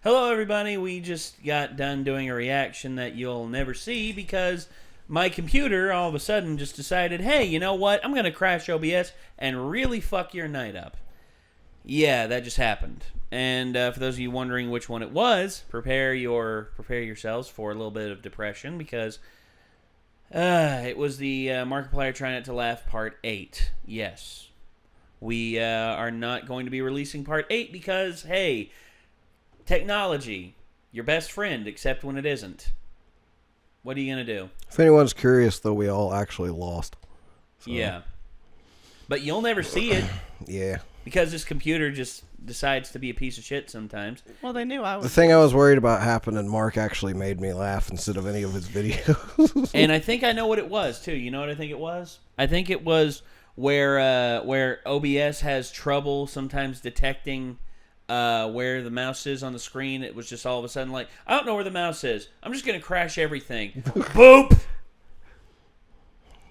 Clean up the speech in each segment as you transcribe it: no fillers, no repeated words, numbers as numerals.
Hello, everybody. We just got done doing a reaction that you'll never see because my computer all of a sudden just decided, hey, you know what? I'm going to crash OBS and really fuck your night up. Yeah, that just happened. And for those of you wondering which one it was, prepare yourselves for a little bit of depression because it was the Markiplier Try Not to Laugh Part 8. Yes. We are not going to be releasing Part 8 because, hey, technology, your best friend, except when it isn't. What are you going to do? If anyone's curious, though, we all actually lost. So. Yeah. But you'll never see it. Yeah. Because this computer just decides to be a piece of shit sometimes. Well, they knew I was. The thing I was worried about happened, and Mark actually made me laugh instead of any of his videos. And I think I know what it was, too. You know what I think it was? I think it was where OBS has trouble sometimes detecting where the mouse is on the screen. It was just all of a sudden like, I don't know where the mouse is. I'm just going to crash everything. Boop!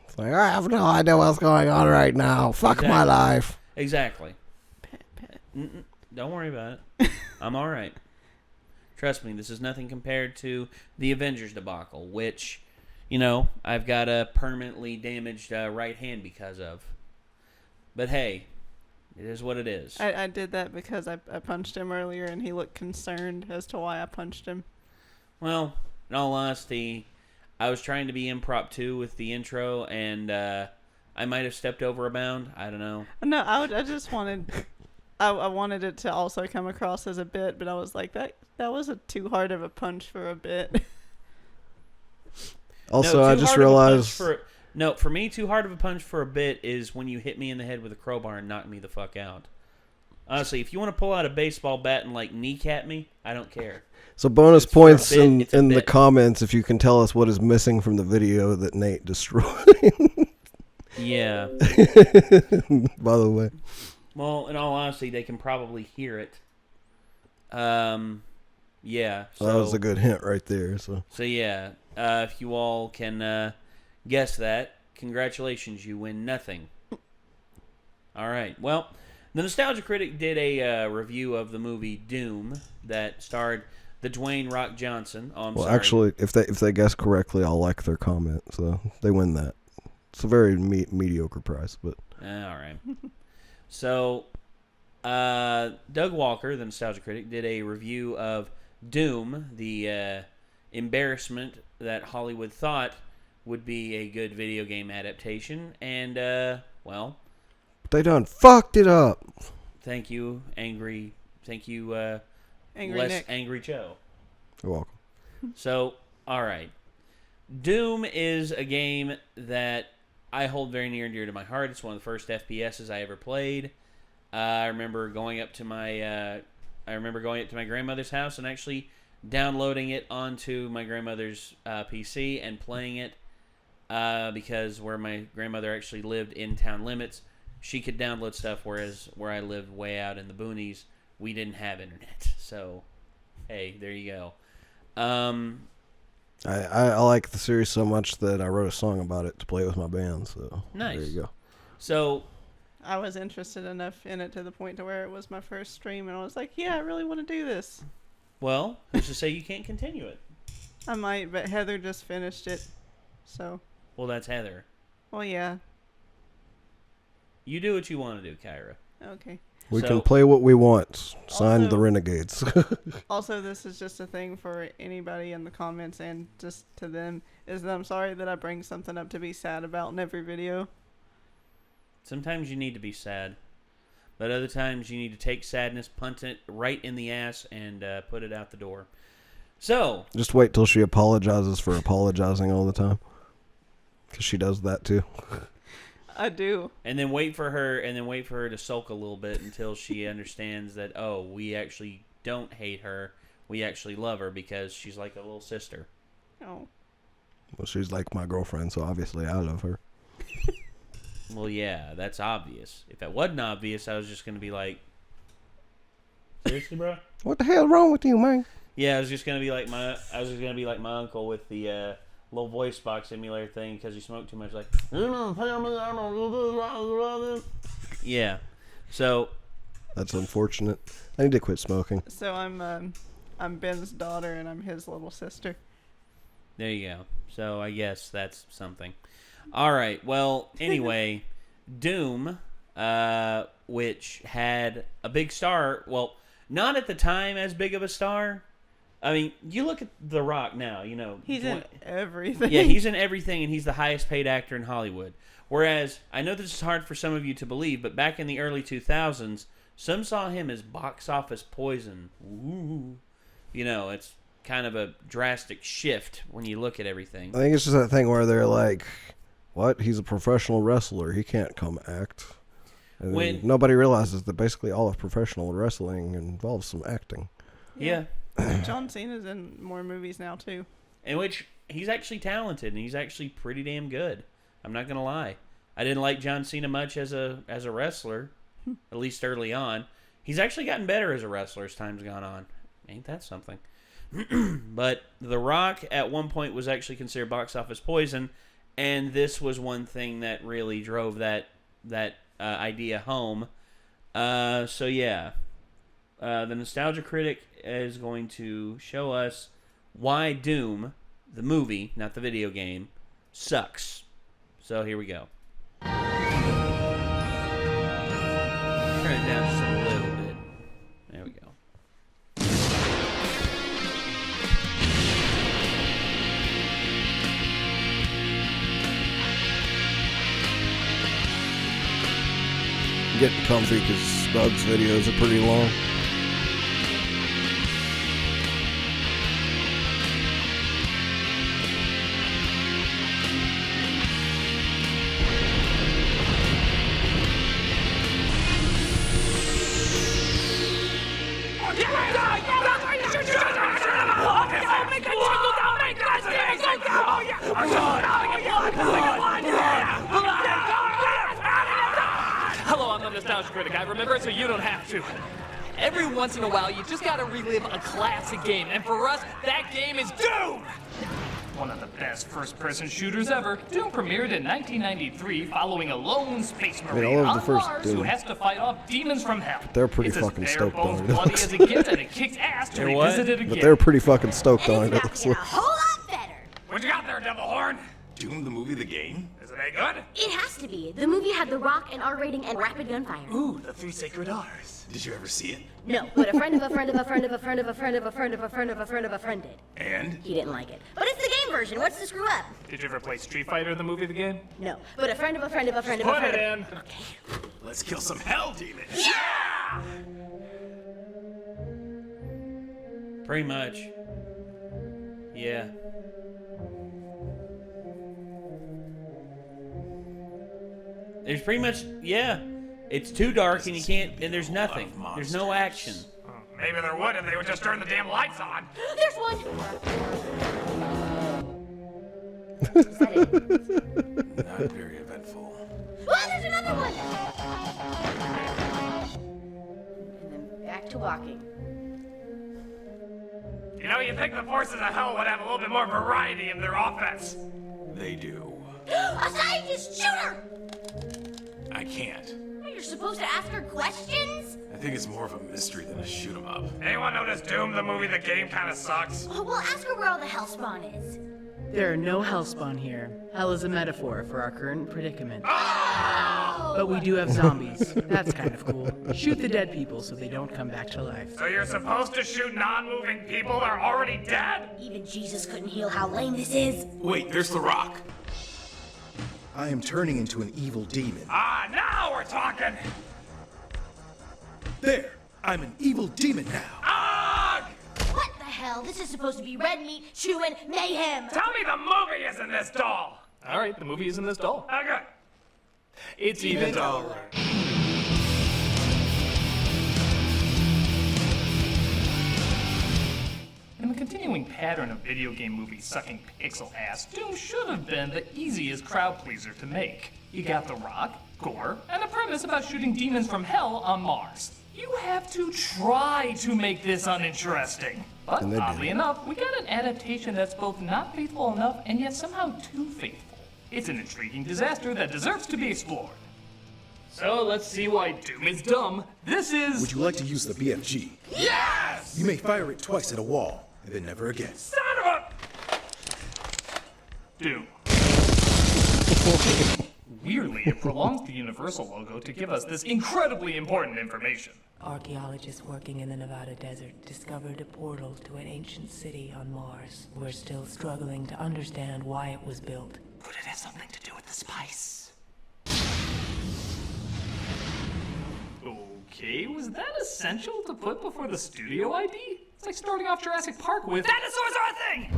It's like, I have no idea what's going on right now. Fuck my life. Exactly. Don't worry about it. I'm all right. Trust me, this is nothing compared to the Avengers debacle, which, you know, I've got a permanently damaged right hand because of. But hey, it is what it is. I did that because I punched him earlier and he looked concerned as to why I punched him. Well, in all honesty, I was trying to be impromptu with the intro and I might have stepped over a bound. I don't know. No, I just wanted... I wanted it to also come across as a bit, but I was like, that wasn't too hard of a punch for a bit. Also, I just realized... For me, too hard of a punch for a bit is when you hit me in the head with a crowbar and knock me the fuck out. Honestly, if you want to pull out a baseball bat and, like, kneecap me, I don't care. So bonus points in the comments if you can tell us what is missing from the video that Nate destroyed. Yeah. By the way. Well, in all honesty, they can probably hear it. Yeah. So, that was a good hint right there. So yeah, if you all can guess that, congratulations, you win nothing. All right. Well, the Nostalgia Critic did a review of the movie Doom that starred the Dwayne Rock Johnson. Oh, I'm sorry. Actually, if they guess correctly, I'll like their comment, so they win that. It's a very mediocre prize, but all right. So, Doug Walker, the Nostalgia Critic, did a review of Doom, the embarrassment that Hollywood thought would be a good video game adaptation, and, well... they done fucked it up! Thank you, Angry Nick. Angry Joe. You're welcome. So, alright. Doom is a game that I hold very near and dear to my heart. It's one of the first FPSs I ever played. I remember going up to my grandmother's house and actually downloading it onto my grandmother's PC and playing it because where my grandmother actually lived in town limits, she could download stuff, whereas where I lived way out in the boonies, we didn't have internet. So, hey, there you go. I like the series so much that I wrote a song about it to play with my band, so nice. There you go. So I was interested enough in it to the point to where it was my first stream, and I was like, yeah, I really want to do this. Well, who's to say you can't continue it? I might, but Heather just finished it, so... Well, that's Heather. Well, yeah. You do what you want to do, Kyra. Okay. We can play what we want. Signed, Also, the Renegades. Also, this is just a thing for anybody in the comments and just to them, is that I'm sorry that I bring something up to be sad about in every video. Sometimes you need to be sad. But other times you need to take sadness, punt it right in the ass, and put it out the door. So... just wait till she apologizes for apologizing all the time. Because she does that too. I do. And then wait for her to sulk a little bit until she understands that, oh, we actually don't hate her. We actually love her because she's like a little sister. Oh. Well, she's like my girlfriend, so obviously I love her. Well, yeah, that's obvious. If that wasn't obvious, I was just going to be like, seriously, bro? What the hell wrong with you, man? Yeah, I was just going to be like my uncle with the little voice box emulator thing because he smoked too much. Like, yeah. So that's unfortunate. I need to quit smoking. So I'm I'm Ben's daughter and I'm his little sister. There you go. So I guess that's something. All right. Well, anyway, Doom, which had a big star. Well, not at the time as big of a star. I mean, you look at The Rock now, you know. He's in everything. Yeah, he's in everything, and he's the highest paid actor in Hollywood. Whereas, I know this is hard for some of you to believe, but back in the early 2000s, some saw him as box office poison. Ooh. You know, it's kind of a drastic shift when you look at everything. I think it's just that thing where they're like, what? He's a professional wrestler. He can't come act. And then nobody realizes that basically all of professional wrestling involves some acting. Yeah. John Cena's in more movies now, too. In which he's actually talented, and he's actually pretty damn good. I'm not going to lie. I didn't like John Cena much as a wrestler, at least early on. He's actually gotten better as a wrestler as time's gone on. Ain't that something? But The Rock at one point was actually considered box office poison, and this was one thing that really drove that idea home. So yeah, the Nostalgia Critic is going to show us why Doom, the movie, not the video game, sucks. So here we go. Turn it down just a little bit. There we go. Getting comfy because Doug's videos are pretty long. Hello, I'm the Nostalgia Critic. I remember it so you don't have to. Every once in a while, you just gotta relive a classic game, and for us, that game is Doom! One of the best first-person shooters ever, Doom premiered in 1993 following a lone space marine all of on the first Mars Doom. who has to fight off demons from hell. They're pretty it's fucking as stoked bare on bones it. bloody as it gets, and it kicks ass to They're what? revisit it again. But they're pretty fucking stoked on And it. it's It about looks to get a like. whole lot better. What you got there, Devil Horn? Doom the movie, the game? Is it any good? It has to be. The movie had The Rock, an R rating, and rapid gunfire. Ooh, the three sacred R's. Did you ever see it? No, but a friend of a friend of a friend of a friend of a friend of a friend of a friend of a friend of a friend did. And? He didn't like it. But it's the game version. What's the screw up? Did you ever play Street Fighter, the movie, the game? No, but a friend of a friend of a friend of a Put friend it of in. Okay. Let's kill some hell demons. Yeah! Pretty much. Yeah. There's pretty much, yeah. It's too dark and you can't, and there's nothing. There's no action. Maybe there would if they would just turn the damn lights on. There's one! Is that it? Not very eventful. Oh, there's another one! And then back to walking. You know, you'd think the forces of hell would have a little bit more variety in their offense. They do. A scientist! Shoot her! I can't. You're supposed to ask her questions? I think it's more of a mystery than a shoot 'em up. Anyone notice Doom, the movie, the game, kind of sucks? Oh, well, ask her where all the hellspawn is. There are no hellspawn here. Hell is a metaphor for our current predicament. Oh! But we do have zombies. That's kind of cool. Shoot the dead people so they don't come back to life. So you're supposed to shoot non-moving people that are already dead? Even Jesus couldn't heal how lame this is. Wait, there's the Rock. I am turning into an evil demon. Ah, now we're talking! There! I'm an evil demon now. Ugh! What the hell? This is supposed to be red meat, chewing, mayhem. Tell me the movie is in this doll! Alright, the movie is in this doll. Oh, good. It's even dollar. In the continuing pattern of video game movies sucking pixel ass, Doom should have been the easiest crowd pleaser to make. You got The Rock, gore, and a premise about shooting demons from hell on Mars. You have to try to make this uninteresting. But And they oddly did. enough, we got an adaptation that's both not faithful enough and yet somehow too faithful. It's an intriguing disaster that deserves to be explored. So let's see why Doom is dumb. This is... Would you like to use the BFG? Yes! Yes. You may fire it twice at a wall, and then never again. Son of a... Doom. Weirdly, it prolongs the Universal logo to give us this incredibly important information. Archaeologists working in the Nevada desert discovered a portal to an ancient city on Mars. We're still struggling to understand why it was built. Could it have something to do with the spice? Okay, was that essential to put before the studio ID? It's like starting off Jurassic Park with dinosaurs are a thing!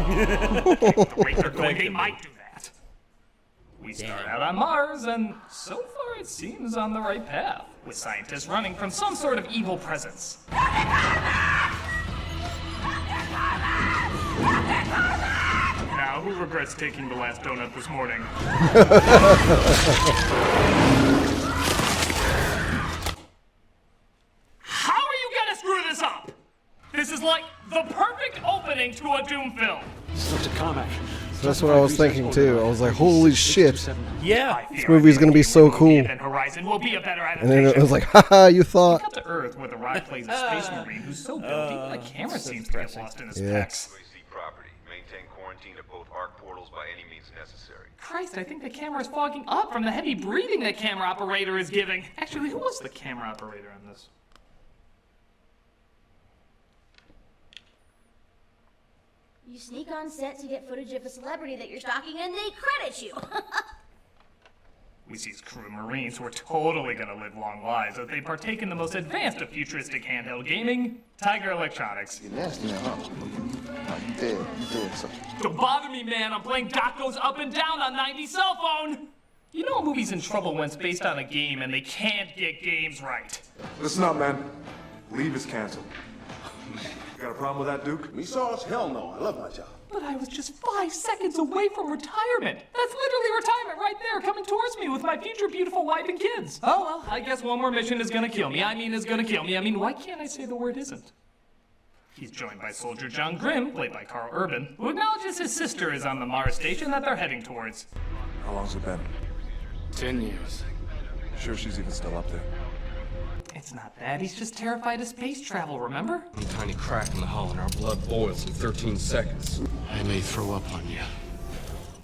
At the rate they're going, they might do that. We start out on Mars, and so far it seems on the right path, with scientists running from some sort of evil presence. Now, who regrets taking the last donut this morning? How are you gonna screw this up? This is like the perfect opening to a Doom film. So that's what I was thinking too. I was like, holy shit. Yeah. This movie's gonna be so cool. Horizon will be a better And then it was like, haha, you thought. Cut to Earth where the Rock plays a space marine who's so built even the camera seems to get lost in his pecs. Property. Maintain quarantine of both arc portals by any means necessary. Christ, I think the camera's fogging up from the heavy breathing the camera operator is giving. Actually, who was the camera operator on this? You sneak on set to get footage of a celebrity that you're stalking and they credit you. We see crew Marines who are totally gonna live long lives as they partake in the most advanced of futuristic handheld gaming, Tiger Electronics. You're nasty now, huh? You dead something. Don't bother me, man. I'm playing Doc Goes Up and Down on 90 cell phone. You know a movie's in trouble when it's based on a game and they can't get games right. Listen up, man. Leave is canceled. You got a problem with that, Duke? Me sauce? Hell no. I love my job. But I was just 5 seconds away from retirement. That's literally retirement right there, coming towards me with my future beautiful wife and kids. Oh, well, I guess one more mission is gonna kill me. Is gonna kill me. Why can't I say the word isn't? He's joined by Soldier John Grimm, played by Carl Urban, who acknowledges his sister is on the Mars station that they're heading towards. How long's it been? 10 years. Sure she's even still up there? It's not that. He's just terrified of space travel, remember? A tiny crack in the hull and our blood boils in 13 seconds. I may throw up on you.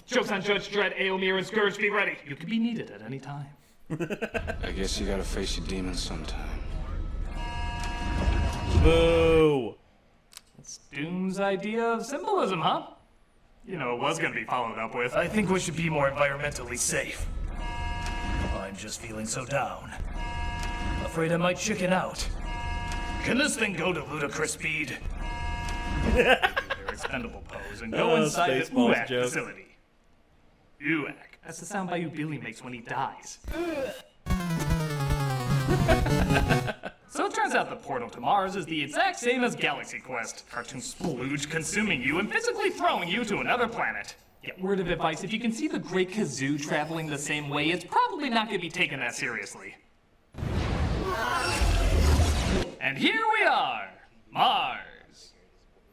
Jokes on Judge Dredd, Aomir, and Scourge, be ready. You could be needed at any time. I guess you gotta face your demons sometime. Boo! That's Doom's idea of symbolism, huh? You know, it was gonna be followed up with, I think we should be more environmentally safe. I'm just feeling so down. Afraid I might chicken out. Can this thing go to ludicrous speed? Their expendable pose and go inside the UAC facility. UAC. That's the sound Bayou Billy makes when he dies. So it turns out the portal to Mars is the exact same as Galaxy Quest. Cartoon splooge consuming you and physically throwing you to another planet. Yet word of advice, if you can see the Great Kazoo traveling the same way, it's probably not going to be taken that seriously. And here we are, Mars.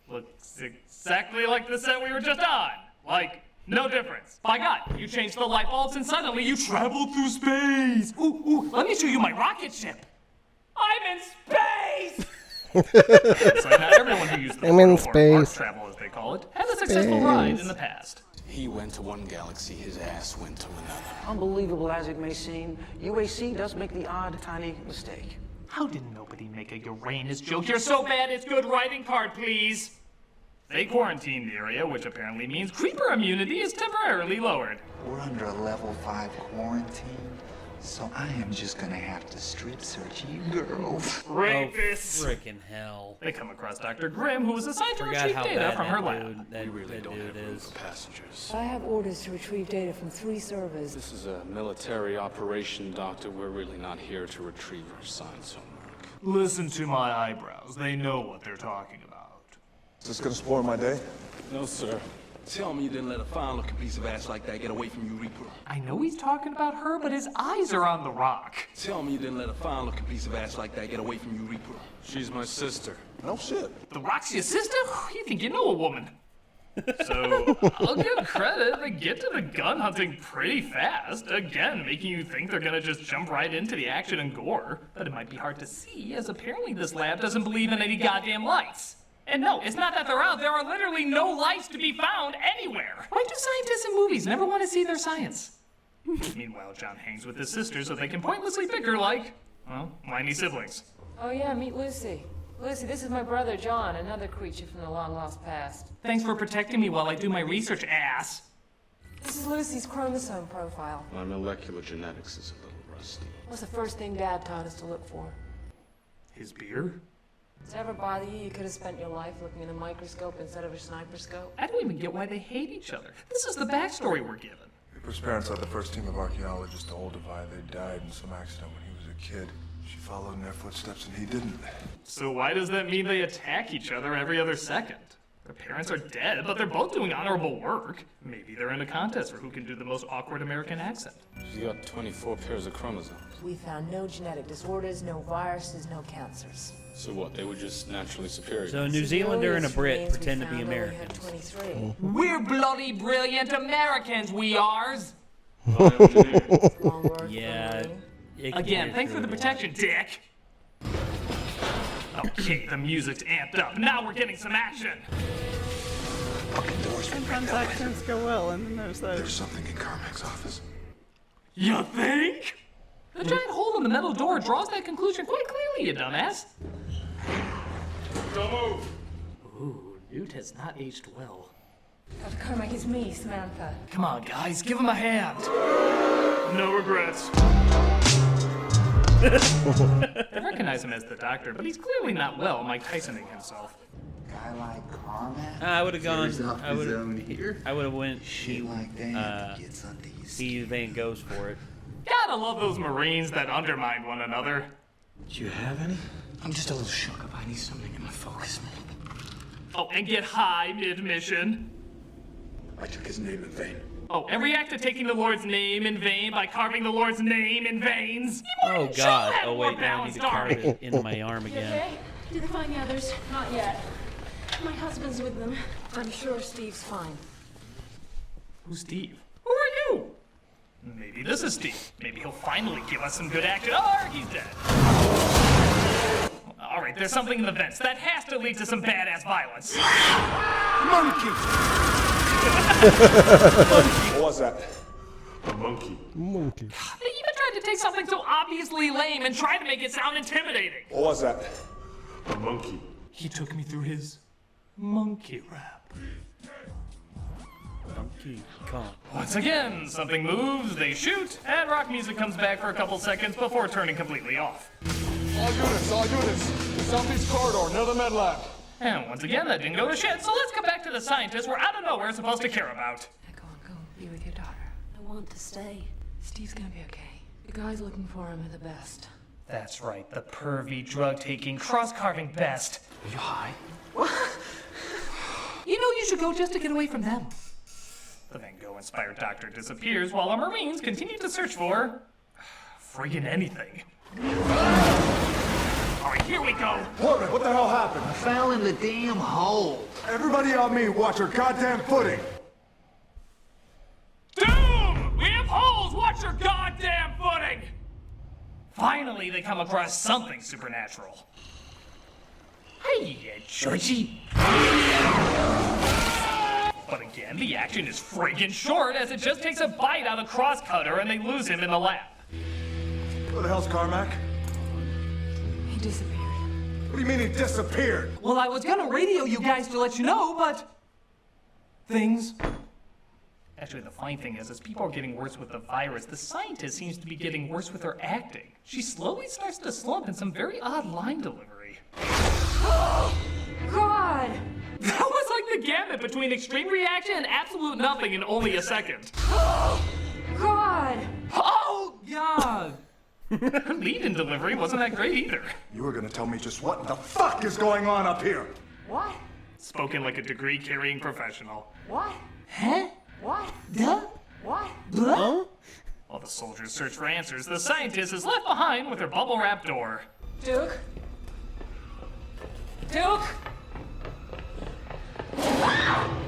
Looks exactly like the set we were just on. Like, no difference. By God, you changed the light bulbs and suddenly you traveled through space. Ooh, let me show you my rocket ship. I'm in space! It's like not everyone who used the portal, or arc travel as they call it, has a successful ride in the past. He went to one galaxy, his ass went to another. Unbelievable as it may seem, UAC does make the odd tiny mistake. How did nobody make a Uranus joke? You're so bad it's good writing card, please. They quarantined the area, which apparently means creeper immunity is temporarily lowered. We're under a level 5 quarantine, so I am just gonna have to strip search you girls. Rapists! Oh, frickin' hell. They come across Dr. Grimm, who was assigned to retrieve data from her lab. We really don't have room for passengers. I have orders to retrieve data from 3 servers. This is a military operation, Doctor. We're really not here to retrieve our science homework. Listen to my eyebrows. They know what they're talking about. Is this gonna spoil my day? No, sir. Tell me you didn't let a fine-looking piece of ass like that get away from you, Reaper. I know he's talking about her, but his eyes are on the rock. Tell me you didn't let a fine-looking piece of ass like that get away from you, Reaper. She's my sister. No shit. The Rock's your sister? You think you know a woman? So, I'll give credit, they get to the gun hunting pretty fast, again, making you think they're gonna just jump right into the action and gore. But it might be hard to see, as apparently this lab doesn't believe in any goddamn lights. And no, it's not that they're out, there are literally no lights to be found anywhere. Why do scientists in movies never want to see their science? Meanwhile, John hangs with his sister so they can pointlessly bicker like, well, whiny siblings. Oh yeah, meet Lucy. Lucy, this is my brother John, another creature from the long-lost past. Thanks for protecting me while I do my research, ass. This is Lucy's chromosome profile. My molecular genetics is a little rusty. What's the first thing Dad taught us to look for? His beer? Does it ever bother you could have spent your life looking in a microscope instead of a sniper scope? I don't even get why they hate each other. This is the backstory we're given. His parents led the first team of archaeologists to Olduvai. They died in some accident when he was a kid. She followed in their footsteps and he didn't. So why does that mean they attack each other every other second? Their parents are dead, but they're both doing honorable work. Maybe they're in a contest for who can do the most awkward American accent. She's got 24 pairs of chromosomes. We found no genetic disorders, no viruses, no cancers. So what, they were just naturally superior? So a New Zealander and a Brit pretend to be Americans. We're bloody brilliant Americans, we ares! Yeah. Again, thanks for the protection, dick! Okay, the music's amped up. Now we're getting some action! Sometimes actions go well, and then there's those. There's something in Carmack's office. You think? The giant hole in the metal door draws that conclusion quite clearly, you dumbass. Don't move! Ooh, Newt has not aged well. Dr. Carmack, it's me, Samantha. Come on, guys, give him a hand. No regrets. I recognize him as the doctor, but he's clearly not well, Mike Tysoning himself. Guy like Carmack? I would have gone. I would have went. Shit like that gets under your skin. He then goes for it. Gotta love those Marines that undermine one another. Do you have any? I'm just a little shook up. I need something in my focus. Oh, and get high mid-mission. I took his name in vain. Oh, and react to taking the Lord's name in vain by carving the Lord's name in veins. Oh God! Oh wait, now I need to carve it into my arm again. Okay? Did they find the others? Not yet. My husband's with them. I'm sure Steve's fine. Who's Steve? Who are you? Maybe this is Steve. Maybe he'll finally give us some good action. Or he's dead. Alright, there's something in the vents. That has to lead to some badass violence. Monkey! What was that? A monkey. Monkey. They even tried to take something so obviously lame and try to make it sound intimidating. What was that? A monkey. He took me through his monkey rap. Donkey Kong. Once again, something moves, they shoot, and rock music comes back for a couple seconds before turning completely off. All units. Southeast corridor, near the med lab. And once again, that didn't go to shit, so let's get back to the scientists we're out of nowhere supposed to care about. Go. Be with your daughter. I want to stay. Steve's gonna be okay. The guys looking for him are the best. That's right, the pervy, drug-taking, cross-carving best. Are you high? You know you should go just to get away from them. The Van Gogh-inspired doctor disappears while our Marines continue to search for... friggin' anything. Alright, here we go. Portman, what the hell happened? I fell in the damn hole. Everybody on me, watch your goddamn footing. Doom! We have holes! Watch your goddamn footing! Finally, they come across something supernatural. Hey, Georgie. But again, the action is friggin' short as it just takes a bite out of Crosscutter and they lose him in the lab. Where the hell's Carmack? He disappeared. What do you mean he disappeared? Well, I was gonna radio you guys to let you know, but... things... Actually, the funny thing is, as people are getting worse with the virus, the scientist seems to be getting worse with her acting. She slowly starts to slump in some very odd line delivery. God! That was like the gamut between extreme reaction and absolute nothing in only a second. God! Oh, God! Her lead-in delivery wasn't that great either. You were gonna tell me just what the fuck is going on up here? What? Spoken like a degree-carrying professional. What? Huh? What? Duh? What? Blah? While the soldiers search for answers, the scientist is left behind with her bubble-wrap door. Duke? Duke?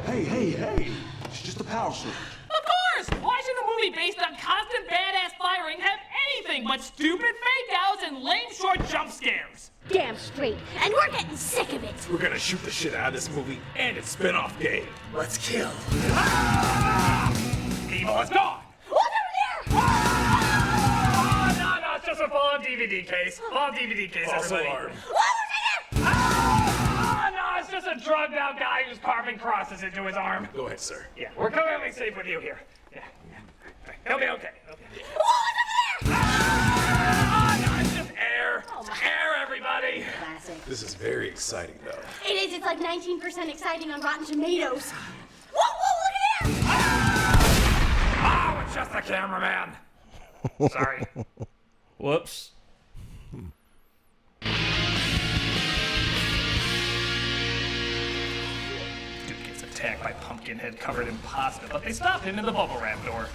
Hey, Hey, it's just a power surge. Of course! Why should a movie based on constant badass firing have anything but stupid fake outs and lame short jump scares? Damn straight. And we're getting sick of it. We're gonna shoot the shit out of this movie and its spin-off game. Let's kill. Evil is gone! What's over there? No, it's just a fallen DVD case. Fallen DVD case, everybody. Alarm. No, it's just a drugged out guy who's carving crosses into his arm. Go ahead, sir. Yeah, we're completely safe with you here. Yeah. He'll be okay. No, it's just air. Air, everybody. Classic. This is very exciting, though. It is. It's like 19% exciting on Rotten Tomatoes. Whoa, look at there! Oh, it's just the cameraman. Sorry. Whoops. Dude gets attacked by Pumpkinhead covered in pasta, but they stop him in the bubble wrap door.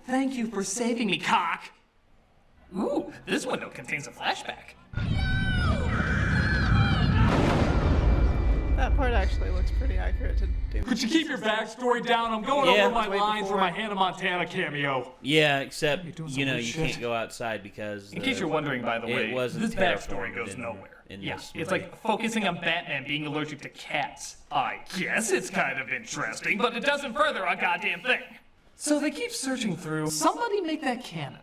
Thank you for saving me, cock. Ooh, this window contains a flashback. That part actually looks pretty accurate to do. Could you keep your backstory down? I'm going over my lines for my Hannah Montana cameo. Yeah, except, you can't go outside because... In case you're wondering, by the way, this backstory goes nowhere. It's like focusing on Batman being allergic to cats. I guess it's kind of interesting, but it doesn't further a goddamn thing. So they keep searching through. Somebody make that canon.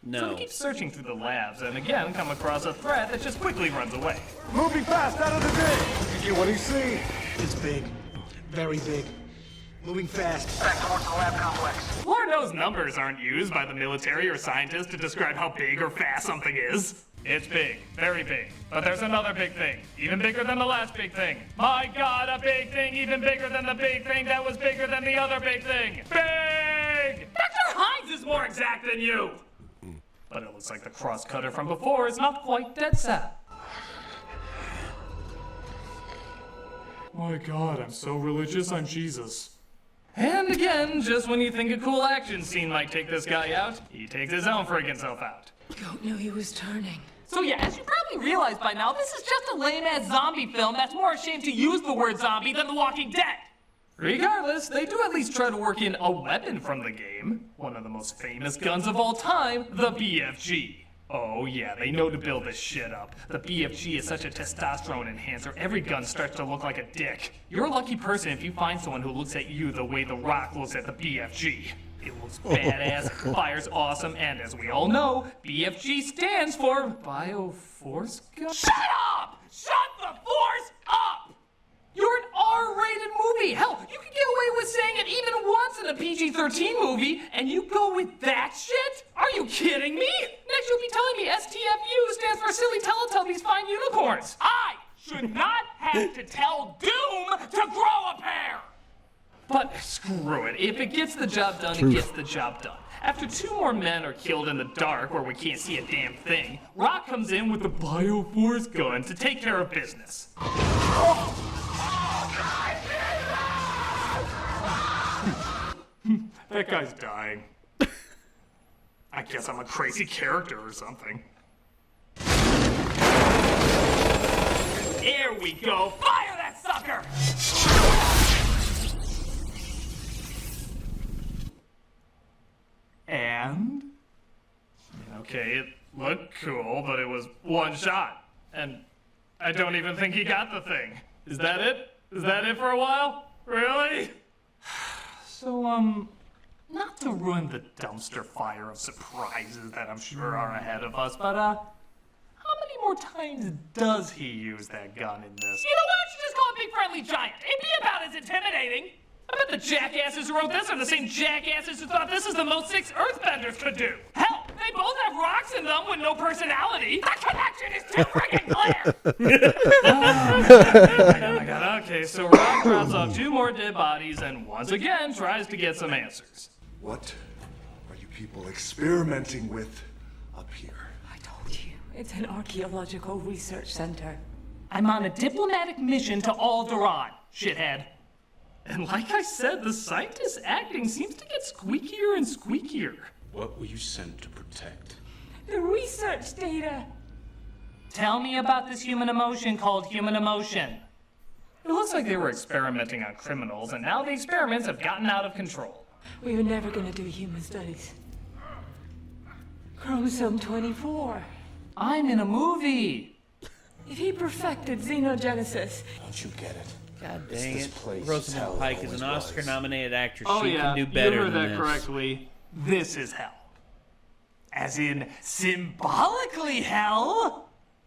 No. So they keep searching through the labs and again come across a threat that just quickly runs away. Moving fast out of the dig! What do you see? It's big. Very big. Moving fast. Back towards the lab complex. Lord knows numbers aren't used by the military or scientists to describe how big or fast something is. It's big. Very big. But there's another big thing. Even bigger than the last big thing. My God, a big thing even bigger than the big thing that was bigger than the other big thing. Big! Dr. Hines is more exact than you! But it looks like the cross-cutter from before is not quite dead set. My God, I'm so religious, I'm Jesus. And again, just when you think a cool action scene might take this guy out, he takes his own friggin' self out. Don't know he was turning. So yeah, as you probably realize by now, this is just a lame-ass zombie film that's more ashamed to use the word zombie than The Walking Dead. Regardless, they do at least try to work in a weapon from the game. One of the most famous guns of all time, the BFG. Oh yeah, they know to build this shit up. The BFG is such a testosterone enhancer, every gun starts to look like a dick. You're a lucky person if you find someone who looks at you the way The Rock looks at the BFG. It looks badass, fires awesome, and as we all know, BFG stands for Bioforce Gun. Shut up! Shut the force up! You're an R-rated movie! Hell, you can get away with saying it even once in a PG-13 movie, and you go with that shit? Are you kidding me? Next you'll be telling me STFU stands for Silly Teletubbies Find Unicorns. I should not have to tell Doom to grow a pair! But screw it, if it gets the job done, it gets the job done. After 2 more men are killed in the dark where we can't see a damn thing, Rock comes in with the Bioforce gun to take care of business. That guy's dying. I guess I'm a crazy character or something. There we go! Fire that sucker! And? Okay, it looked cool, but it was one shot. And I don't even think he got the thing. Is that it? Is that it for a while? Really? So, not to ruin the dumpster fire of surprises that I'm sure are ahead of us, but, how many more times does he use that gun in this? You know, why don't you just call it Big Friendly Giant? It'd be about as intimidating. I bet the jackasses who wrote this are the same jackasses who thought this is the most 6 Earthbenders could do. Hell, they both have rocks in them with no personality. The connection is too freaking clear! Oh my god, okay, so Rock drops off 2 more dead bodies and once again tries to get some answers. What are you people experimenting with up here? I told you, it's an archaeological research center. I'm on a diplomatic mission to Alderaan, shithead. And like I said, the scientist's acting seems to get squeakier and squeakier. What were you sent to protect? The research data. Tell me about this human emotion called human emotion. It looks like they were experimenting on criminals, and now the experiments have gotten out of control. We were never gonna do human studies. Chromosome 24. I'm in a movie. If he perfected xenogenesis... Don't you get it? God dang it. Rosamund Pike is an Oscar-nominated actress. Oh, she yeah, can do better you heard than that this. correctly. This is hell. As in, symbolically hell?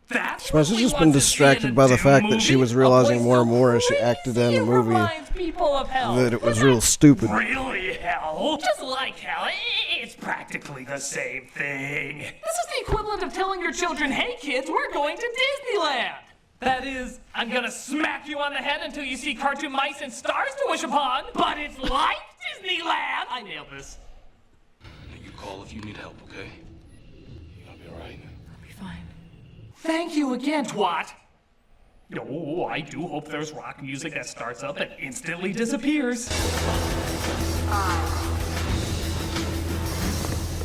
That's She must have just been distracted by the fact that she was realizing more and more as she acted in the movie that it was real stupid. Really hell? Just like hell. It's practically the same thing. This is the equivalent of telling your children, hey kids, we're going to Disneyland. That is, I'm gonna smack you on the head until you see cartoon mice and stars to wish upon, but it's like Disneyland. I nailed this. You call if you need help, okay? You're gonna be alright. I'll be fine. Thank you again, twat. Oh, I do hope there's rock music that starts up and instantly disappears.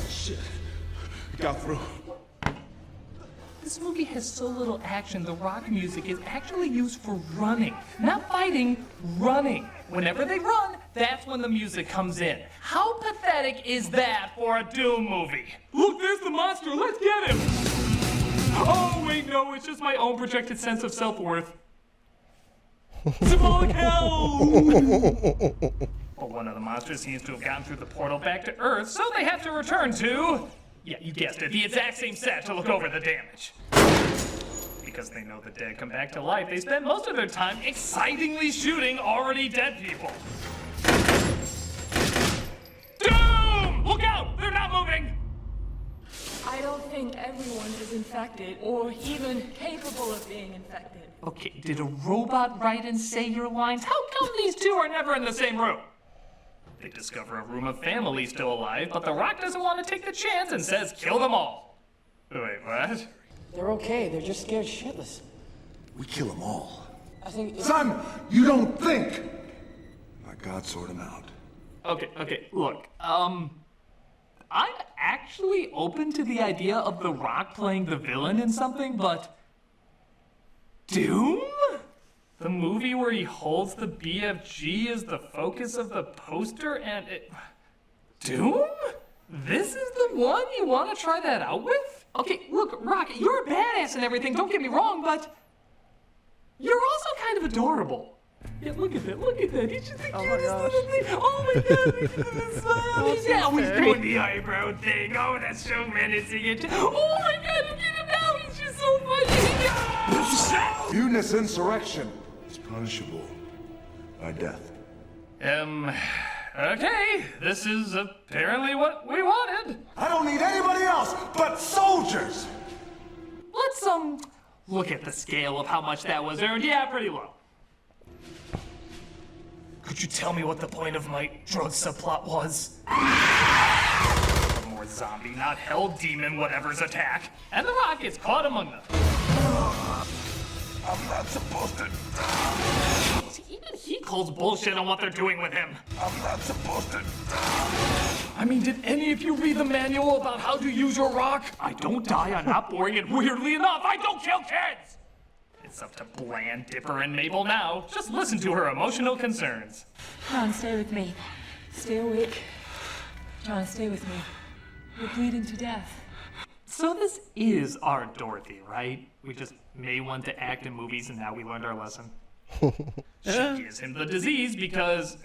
Shit. Got through. This movie has so little action, the rock music is actually used for running. Not fighting, running. Whenever they run, that's when the music comes in. How pathetic is that for a Doom movie? Look, there's the monster, let's get him! Oh, wait, no, it's just my own projected sense of self-worth. Symbolic hell! But one of the monsters seems to have gotten through the portal back to Earth, so they have to return to... yeah, you guessed it, the exact same set to look over the damage. Because they know the dead come back to life, they spend most of their time excitingly shooting already dead people. Doom! Look out! They're not moving! I don't think everyone is infected or even capable of being infected. Okay, did a robot write and say your lines? How come these two are never in the same room? They discover a room of family still alive, but The Rock doesn't want to take the chance and says kill them all. Wait, what? They're okay. They're just scared shitless. We kill them all. I think... Son, you don't think! My God, sort him out. Okay, look, I'm actually open to the idea of The Rock playing the villain in something, but... Doom? The movie where he holds the BFG as the focus of the poster and it... Doom? This is the one you want to try that out with? Okay, look, Rock, you're a badass and everything, don't get me wrong, but... You're also kind of adorable. Yeah, look at that, he's just the cutest little thing. Oh my god, look at this smile. He's always doing the eyebrow thing. Oh, that's so menacing. Oh my god, look at him now, he's just so funny. Mutinous insurrection is punishable by death. Okay, this is apparently what we wanted. I don't need anybody else but soldiers! Let's, look at the scale of how much that was earned. Yeah, pretty low. Could you tell me what the point of my drug subplot was? One more zombie, not hell demon, whatever's attack. And The Rock gets caught among them. I'm not supposed to. See, even he calls bullshit on what they're doing with him. I'm not supposed to. I mean, did any of you read the manual about how to use your rock? I don't die, I'm not boring, and weirdly enough, I don't kill kids! It's up to Bland, Dipper, and Mabel now. Just listen to her emotional concerns. John, stay with me. Stay awake. John, stay with me. You're bleeding to death. So this is our Dorothy, right? We just may want to act in movies and now we learned our lesson. She gives him the disease because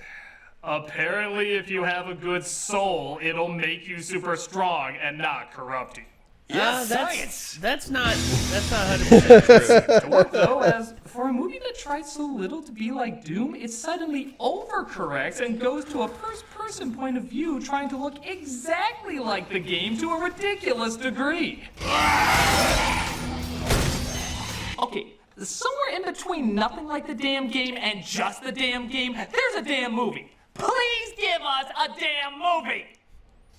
apparently if you have a good soul, it'll make you super strong and not corrupt you. That's not 100% true. To work though, as for a movie that tries so little to be like Doom, it suddenly overcorrects and goes to a first-person point of view, trying to look exactly like the game to a ridiculous degree. Okay, somewhere in between nothing like the damn game and just the damn game, there's a damn movie. Please give us a damn movie!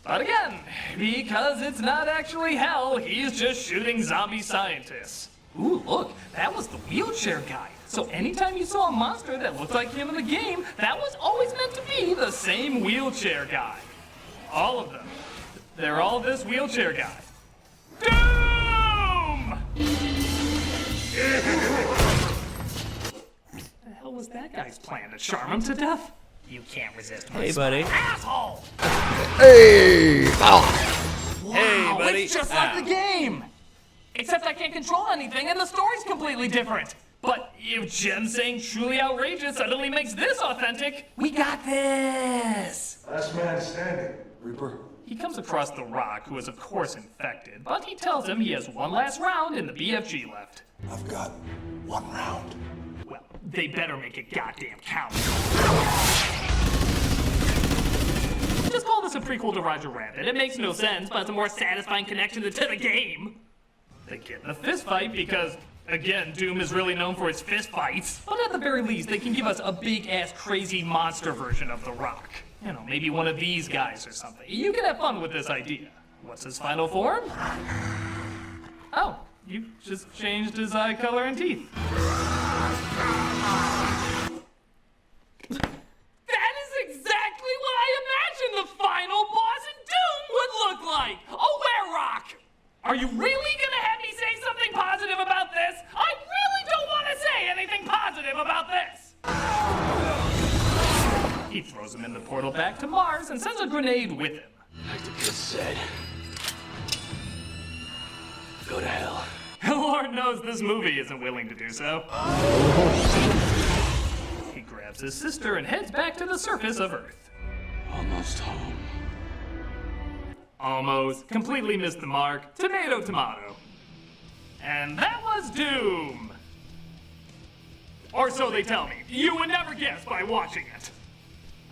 But again, because it's not actually hell, he's just shooting zombie scientists. Ooh, look, that was the wheelchair guy. So anytime you saw a monster that looked like him in the game, that was always meant to be the same wheelchair guy. All of them. They're all this wheelchair guy. Doom! The hell was that guy's plan, to charm him to death? You can't resist. Hey, buddy. Asshole! Hey! Oh. Wow, Hey, buddy. it's just like the game! Except I can't control anything and the story's completely different. But if Jen saying truly outrageous suddenly makes this authentic, we got this! Last man standing. Reaper. He comes across The Rock, who is of course infected, but he tells him he has one last round in the BFG left. I've got 1 round. Well, they better make it goddamn count. Just call this a prequel to Roger Rabbit. It makes no sense, but it's a more satisfying connection to the game. They get in a fist fight because, again, Doom is really known for its fist fights. But at the very least, they can give us a big-ass crazy monster version of The Rock. You know, maybe one of these guys or something. You can have fun with this idea. What's his final form? Oh, you just changed his eye color and teeth. That is exactly what I imagined the final boss in Doom would look like! Oh, where Rock? Are you really gonna have me say something positive about this? I really don't want to say anything positive about this! He throws him in the portal back to Mars and sends a grenade with him. Like the kid said, go to hell. Lord knows this movie isn't willing to do so. He grabs his sister and heads back to the surface of Earth. Almost home. Almost. Completely missed the mark. Tomato, tomato. And that was Doom. Or so they tell me. You would never guess by watching it.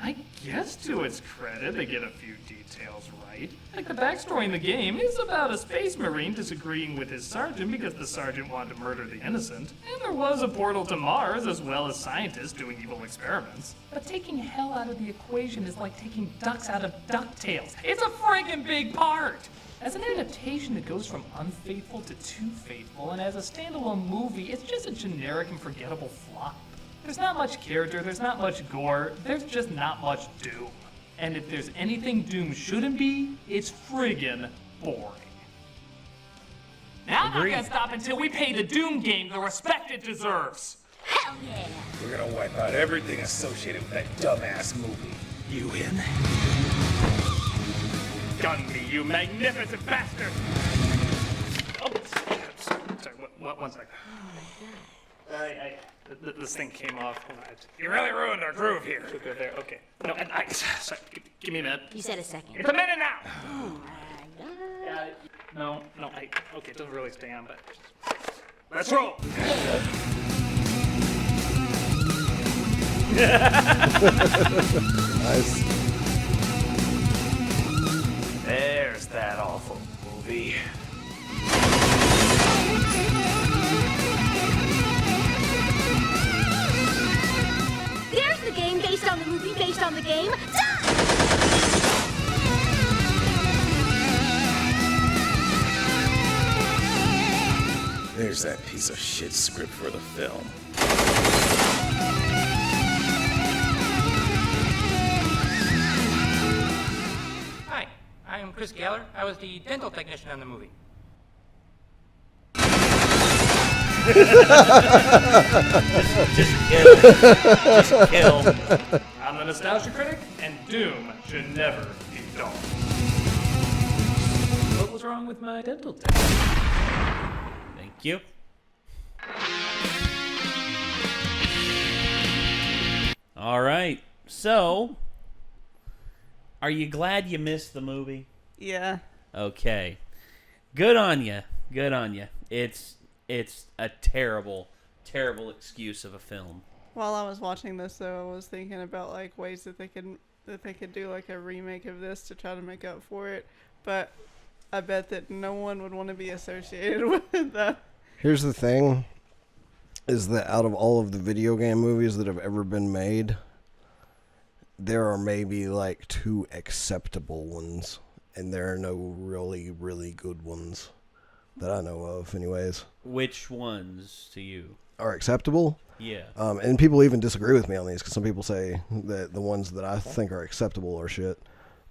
I guess to its credit, they get a few details right. Like the backstory in the game is about a space marine disagreeing with his sergeant because the sergeant wanted to murder the innocent. And there was a portal to Mars as well as scientists doing evil experiments. But taking hell out of the equation is like taking ducks out of DuckTales. It's a friggin' big part! As an adaptation, it goes from unfaithful to too faithful, and as a standalone movie, it's just a generic and forgettable flop. There's not much character, there's not much gore, there's just not much Doom. And if there's anything Doom shouldn't be, it's friggin' boring. Now I'm not gonna stop until we pay the Doom game the respect it deserves. Hell yeah! We're gonna wipe out everything associated with that dumbass movie. You in? Gun me, you magnificent bastard! Oh, sorry, one second. This thing came off. You really ruined our groove here. Go there. Okay. No, sorry, give me a minute. You said a second. It's a minute now. Oh my god. No. Okay, it doesn't really stay on, but let's roll. Nice. There's that awful movie. There's the game based on the movie based on the game. Done! There's that piece of shit script for the film. Hi, I am Chris Galler. I was the dental technician on the movie. Just kill. I'm the Nostalgia Critic, and Doom should never be dull. What was wrong with my dental tech? Thank you. All right. So, are you glad you missed the movie? Yeah. Okay. Good on you. Good on you. It's a terrible excuse of a film. While I was watching this, though, I was thinking about like ways that they could do like a remake of this to try to make up for it, but I bet that no one would want to be associated with that. Here's the thing, is that out of all of the video game movies that have ever been made, there are maybe like 2 acceptable ones, and there are no really, really good ones that I know of, anyways. Which ones to you are acceptable? Yeah. And people even disagree with me on these, because some people say that the ones that I think are acceptable are shit.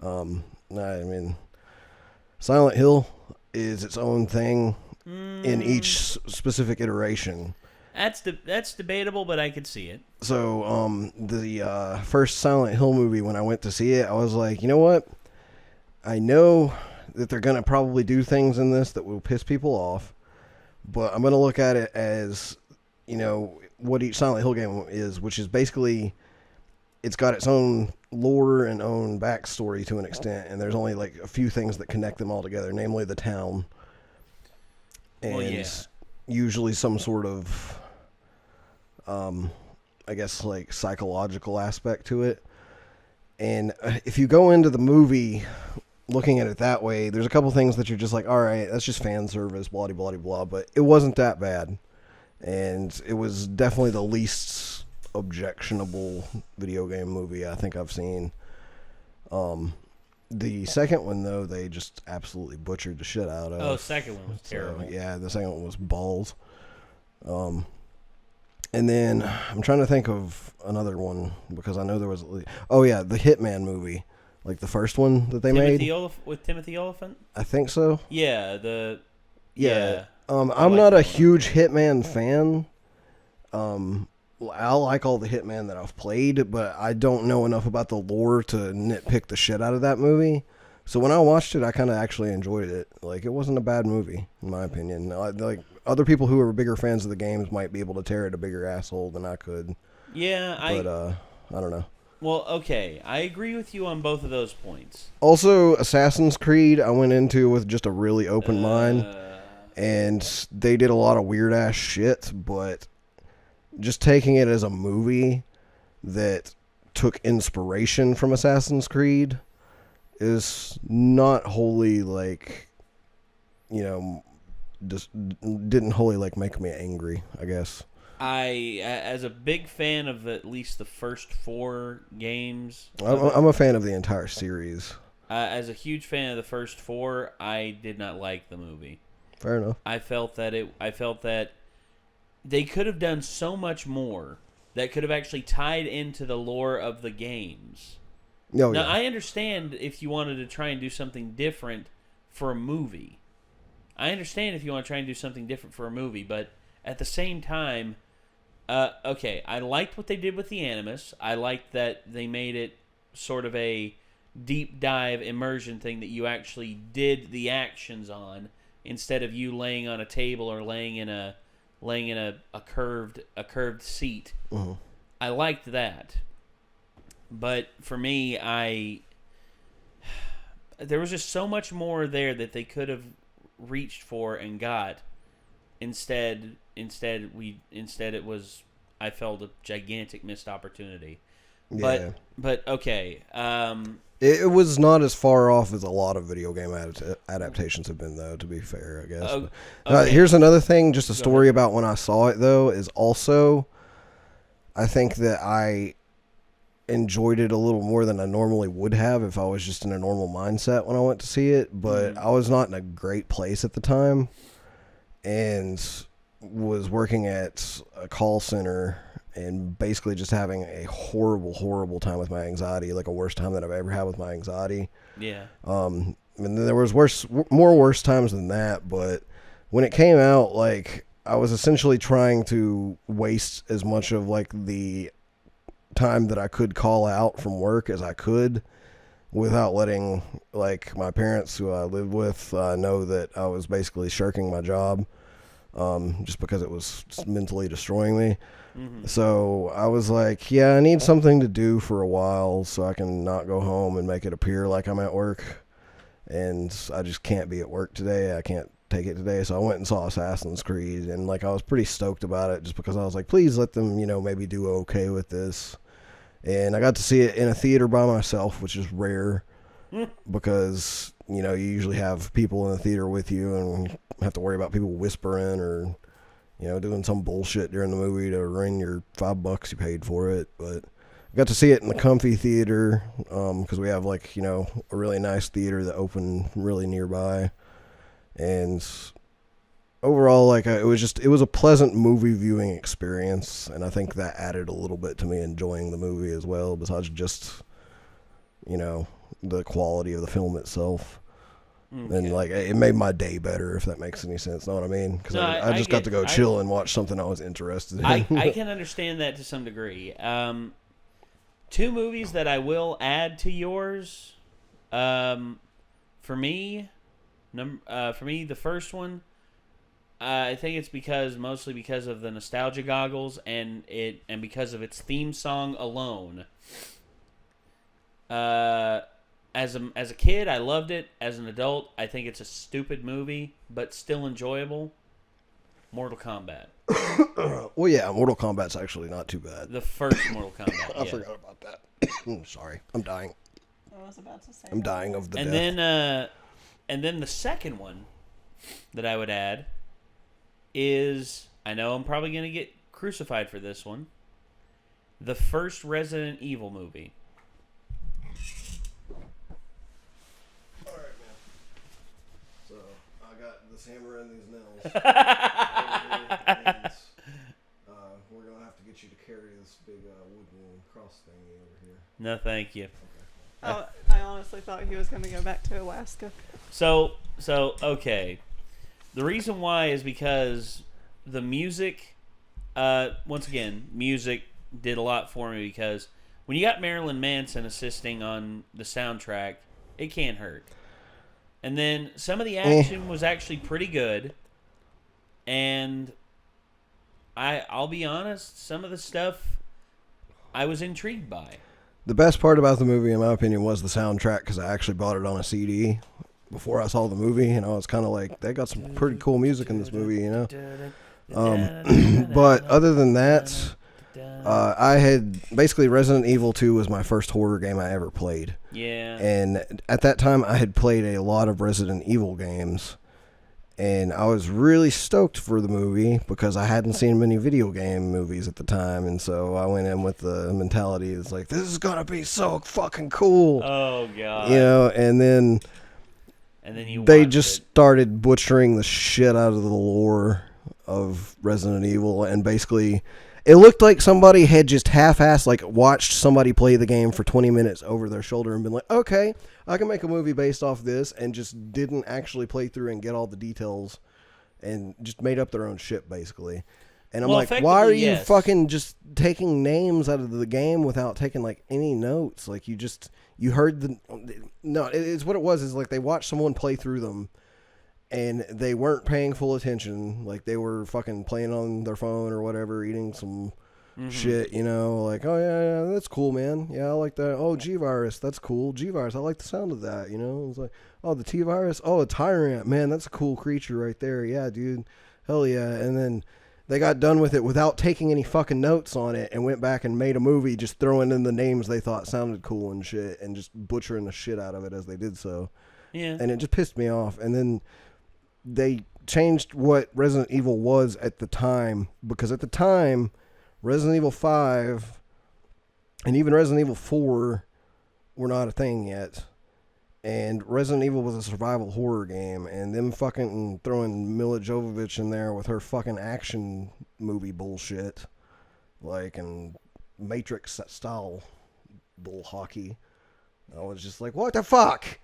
I mean, Silent Hill is its own thing. in each specific iteration. That's debatable, but I could see it. So, the first Silent Hill movie, when I went to see it, I was like, you know what? I know that they're going to probably do things in this that will piss people off, but I'm going to look at it as, you know, what each Silent Hill game is, which is basically, it's got its own lore and own backstory to an extent, and there's only like a few things that connect them all together, namely the town. And usually some sort of, I guess, like psychological aspect to it. And if you go into the movie looking at it that way, there's a couple things that you're just like, all right, that's just fan service, blah, blah, blah, blah. But it wasn't that bad. And it was definitely the least objectionable video game movie I think I've seen. The second one, though, they just absolutely butchered the shit out of. Oh, the second one was terrible. So, yeah, the second one was balls. And then I'm trying to think of another one because I know there was. Oh yeah, the Hitman movie, like the first one that they made with Timothy Olyphant. I think so. Yeah, I'm not a huge Hitman fan. I like all the Hitman that I've played, but I don't know enough about the lore to nitpick the shit out of that movie. So when I watched it, I kind of actually enjoyed it. Like, it wasn't a bad movie, in my opinion. Like, other people who are bigger fans of the games might be able to tear it a bigger asshole than I could. Yeah, but I don't know. Well, okay, I agree with you on both of those points. Also, Assassin's Creed, I went into with just a really open mind, and they did a lot of weird-ass shit, but just taking it as a movie that took inspiration from Assassin's Creed is not wholly, like, you know, just didn't wholly, like, make me angry, I guess. As a big fan of at least the first 4 games... I'm a fan of the entire series. As a huge fan of the first 4, I did not like the movie. Fair enough. I felt that they could have done so much more that could have actually tied into the lore of the games. Oh, now, yeah. I understand if you wanted to try and do something different for a movie. I understand if you want to try and do something different for a movie, but at the same time, okay, I liked what they did with the Animus. I liked that they made it sort of a deep dive immersion thing that you actually did the actions on instead of you laying on a table or laying in a curved seat. Mm-hmm. I liked that. But for me, there was just so much more there that they could have reached for and got. Instead it was, I felt, a gigantic missed opportunity. Yeah. But okay. It was not as far off as a lot of video game adaptations have been, though, to be fair, I guess. Okay. Here's another thing, just a story about when I saw it, though, is also, I think that I enjoyed it a little more than I normally would have if I was just in a normal mindset when I went to see it, but I was not in a great place at the time and was working at a call center and basically just having a horrible, horrible time with my anxiety, like a worse time that I've ever had with my anxiety. Yeah. And there was more worse times than that, but when it came out, like, I was essentially trying to waste as much of, like, the time that I could call out from work as I could without letting, like, my parents who I lived with know that I was basically shirking my job just because it was mentally destroying me. Mm-hmm. So I was like, yeah, I need something to do for a while so I can not go home and make it appear like I'm at work. And I just can't be at work today. I can't take it today. So I went and saw Assassin's Creed, and, like, I was pretty stoked about it just because I was like, please let them, you know, maybe do okay with this. And I got to see it in a theater by myself, which is rare because, you know, you usually have people in the theater with you and have to worry about people whispering or, you know, doing some bullshit during the movie to ruin your $5 you paid for it. But I got to see it in the comfy theater because we have, like, you know, a really nice theater that opened really nearby. And overall, like, it was a pleasant movie viewing experience, and I think that added a little bit to me enjoying the movie as well, besides just, you know, the quality of the film itself. And like it made my day better, if that makes any sense. Know what I mean? Because No, I just got to go chill and watch something I was interested in. I can understand that to some degree. 2 movies that I will add to yours. For me, the first one, I think it's mostly because of the nostalgia goggles and because of its theme song alone. As a kid, I loved it. As an adult, I think it's a stupid movie, but still enjoyable. Mortal Kombat. Well, yeah, Mortal Kombat's actually not too bad. The first Mortal Kombat. I forgot about that. Sorry, I'm dying. I was about to say. I'm dying of the and death. And then the second one that I would add is, I know I'm probably going to get crucified for this one, the first Resident Evil movie. Hammer in these nails. We're gonna have to get you to carry this big wooden cross thingy over here. No, thank you. I honestly thought he was gonna go back to Alaska. So okay. The reason why is because the music, once again, music did a lot for me, because when you got Marilyn Manson assisting on the soundtrack, it can't hurt. And then some of the action was actually pretty good. And I'll be honest, some of the stuff I was intrigued by. The best part about the movie, in my opinion, was the soundtrack, because I actually bought it on a CD before I saw the movie. And I was kind of like, they got some pretty cool music in this movie, you know? But other than that, I had basically Resident Evil 2 was my first horror game I ever played. Yeah. And at that time, I had played a lot of Resident Evil games. And I was really stoked for the movie because I hadn't seen many video game movies at the time. And so I went in with the mentality, it's like, this is going to be so fucking cool. Oh, God. You know, and then they just started butchering the shit out of the lore of Resident Evil. And basically, it looked like somebody had just half-assed, like, watched somebody play the game for 20 minutes over their shoulder and been like, okay, I can make a movie based off this, and just didn't actually play through and get all the details and just made up their own shit, basically. And I'm like, why are you fucking just taking names out of the game without taking, like, any notes? Like, you heard the... No, it's what it was, is like they watched someone play through them, and they weren't paying full attention. Like, they were fucking playing on their phone or whatever, eating some shit, you know. Like, oh, yeah, that's cool, man. Yeah, I like that. Oh, G-Virus, that's cool. G-Virus, I like the sound of that, you know. It's like, oh, the T-Virus? Oh, a Tyrant. Man, that's a cool creature right there. Yeah, dude. Hell yeah. And then they got done with it without taking any fucking notes on it and went back and made a movie just throwing in the names they thought sounded cool and shit and just butchering the shit out of it as they did so. Yeah. And it just pissed me off. And then they changed what Resident Evil was at the time, because at the time, Resident Evil 5 and even Resident Evil 4 were not a thing yet. And Resident Evil was a survival horror game, and them fucking throwing Mila Jovovich in there with her fucking action movie bullshit, like, and Matrix style bull hockey. I was just like, what the fuck?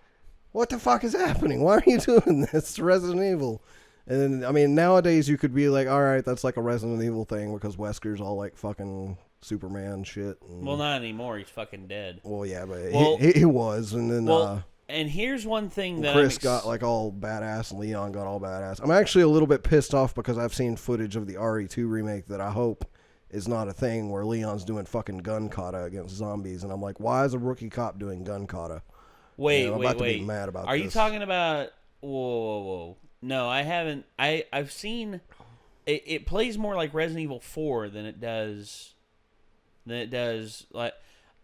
What the fuck is happening? Why are you doing this? It's Resident Evil. And then, I mean, nowadays you could be like, all right, that's like a Resident Evil thing because Wesker's all like fucking Superman shit. And, well, not anymore. He's fucking dead. Well, yeah, but he was. And then, and here's one thing that Chris got like all badass and Leon got all badass. I'm actually a little bit pissed off because I've seen footage of the RE2 remake that I hope is not a thing where Leon's doing fucking gun kata against zombies. And I'm like, why is a rookie cop doing gun kata? Wait, you know, I'm about to be mad about Are this. you talking about... Whoa. No, I haven't. I've seen... It plays more like Resident Evil 4 than it does... Like,